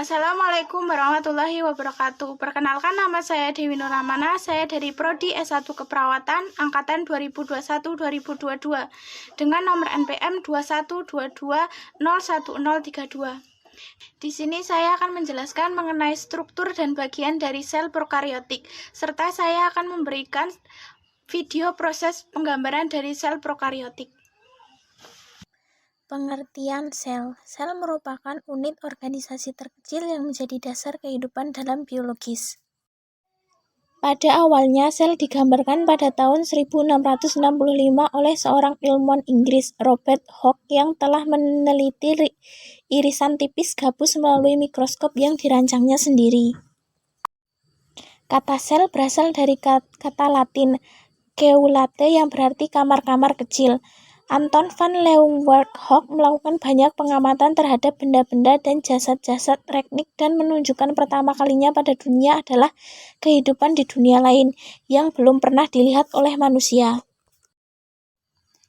Assalamualaikum warahmatullahi wabarakatuh. Perkenalkan, nama saya Dewi Nurramana. Saya dari Prodi S1 Keperawatan angkatan 2021-2022 dengan nomor NPM 212201032. Di sini saya akan menjelaskan mengenai struktur dan bagian dari sel prokaryotik, serta saya akan memberikan video proses penggambaran dari sel prokaryotik. Pengertian sel. Sel merupakan unit organisasi terkecil yang menjadi dasar kehidupan dalam biologis. Pada awalnya, sel digambarkan pada tahun 1665 oleh seorang ilmuwan Inggris, Robert Hooke, yang telah meneliti irisan tipis gabus melalui mikroskop yang dirancangnya sendiri. Kata sel berasal dari kata Latin keulate yang berarti kamar-kamar kecil. Anton van Leeuwenhoek melakukan banyak pengamatan terhadap benda-benda dan jasad-jasad teknik dan menunjukkan pertama kalinya pada dunia adalah kehidupan di dunia lain yang belum pernah dilihat oleh manusia.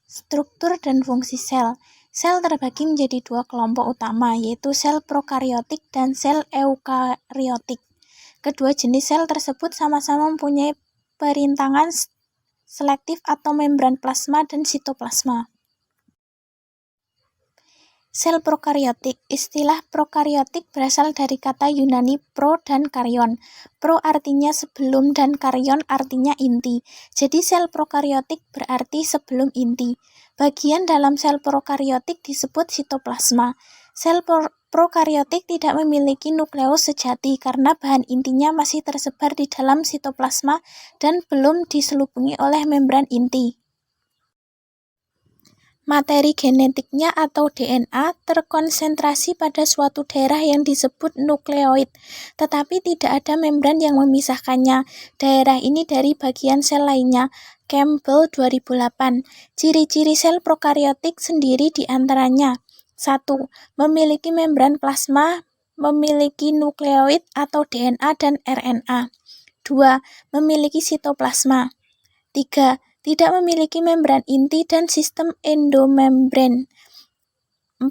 Struktur dan fungsi sel. Sel terbagi menjadi dua kelompok utama, yaitu sel prokaryotik dan sel eukaryotik. Kedua jenis sel tersebut sama-sama mempunyai perintangan selektif atau membran plasma dan sitoplasma. Sel prokaryotik. Istilah prokaryotik berasal dari kata Yunani pro dan karyon. Pro artinya sebelum dan karyon artinya inti. Jadi sel prokaryotik berarti sebelum inti. Bagian dalam sel prokaryotik disebut sitoplasma. Sel prokaryotik tidak memiliki nukleus sejati karena bahan intinya masih tersebar di dalam sitoplasma dan belum diselubungi oleh membran inti. Materi genetiknya atau DNA terkonsentrasi pada suatu daerah yang disebut nukleoid, tetapi tidak ada membran yang memisahkannya. Daerah ini dari bagian sel lainnya. Campbell 2008. Ciri-ciri sel prokaryotik sendiri diantaranya: 1. Memiliki membran plasma, memiliki nukleoid atau DNA dan RNA. 2. Memiliki sitoplasma. 3. Tidak memiliki membran inti dan sistem endomembran. 4.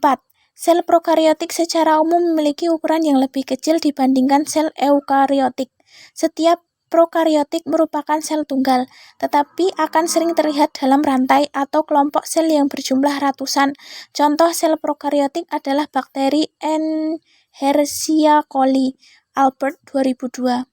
Sel prokaryotik secara umum memiliki ukuran yang lebih kecil dibandingkan sel eukaryotik. Setiap prokaryotik merupakan sel tunggal, tetapi akan sering terlihat dalam rantai atau kelompok sel yang berjumlah ratusan. Contoh sel prokaryotik adalah bakteri Escherichia coli. Albert 2002.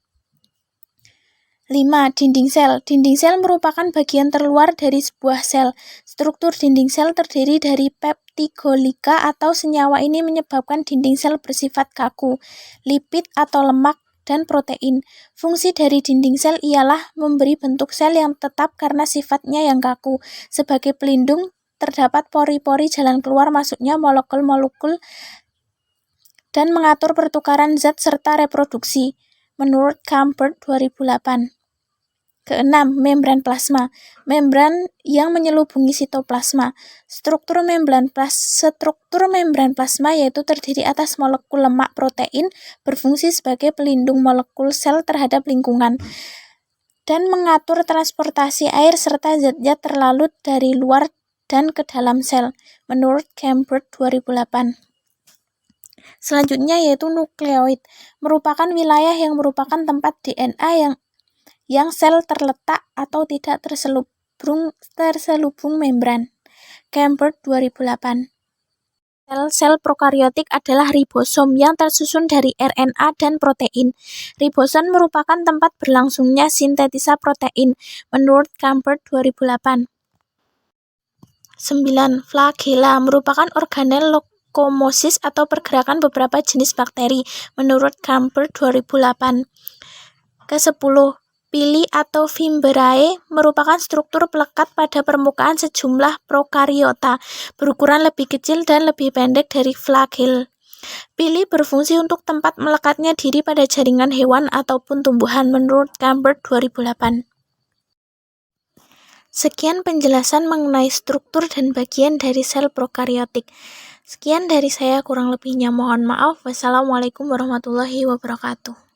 5. Dinding sel. Dinding sel merupakan bagian terluar dari sebuah sel. Struktur dinding sel terdiri dari peptidoglyka atau senyawa ini menyebabkan dinding sel bersifat kaku, lipid atau lemak, dan protein. Fungsi dari dinding sel ialah memberi bentuk sel yang tetap karena sifatnya yang kaku. Sebagai pelindung, terdapat pori-pori jalan keluar masuknya molekul-molekul dan mengatur pertukaran zat serta reproduksi, menurut Campbell 2008. Keenam, membran plasma. Membran yang menyelubungi sitoplasma. Struktur membran plasma yaitu terdiri atas molekul lemak protein, berfungsi sebagai pelindung molekul sel terhadap lingkungan, dan mengatur transportasi air serta zat-zat terlalut dari luar dan ke dalam sel, menurut Campbell 2008. Selanjutnya yaitu nukleoid, merupakan wilayah yang merupakan tempat DNA yang sel terletak atau tidak terselubung membran. Campbell 2008. Sel prokaryotik adalah ribosom yang tersusun dari RNA dan protein. Ribosom merupakan tempat berlangsungnya sintetisa protein, menurut Campbell 2008. 9. Flagella merupakan organel lokomosis atau pergerakan beberapa jenis bakteri, menurut Campbell 2008. Ke-10. Pili atau Fimberae merupakan struktur pelekat pada permukaan sejumlah prokaryota, berukuran lebih kecil dan lebih pendek dari flagel. Pili berfungsi untuk tempat melekatnya diri pada jaringan hewan ataupun tumbuhan, menurut Campbell 2008. Sekian penjelasan mengenai struktur dan bagian dari sel prokaryotik. Sekian dari saya, kurang lebihnya mohon maaf. Wassalamualaikum warahmatullahi wabarakatuh.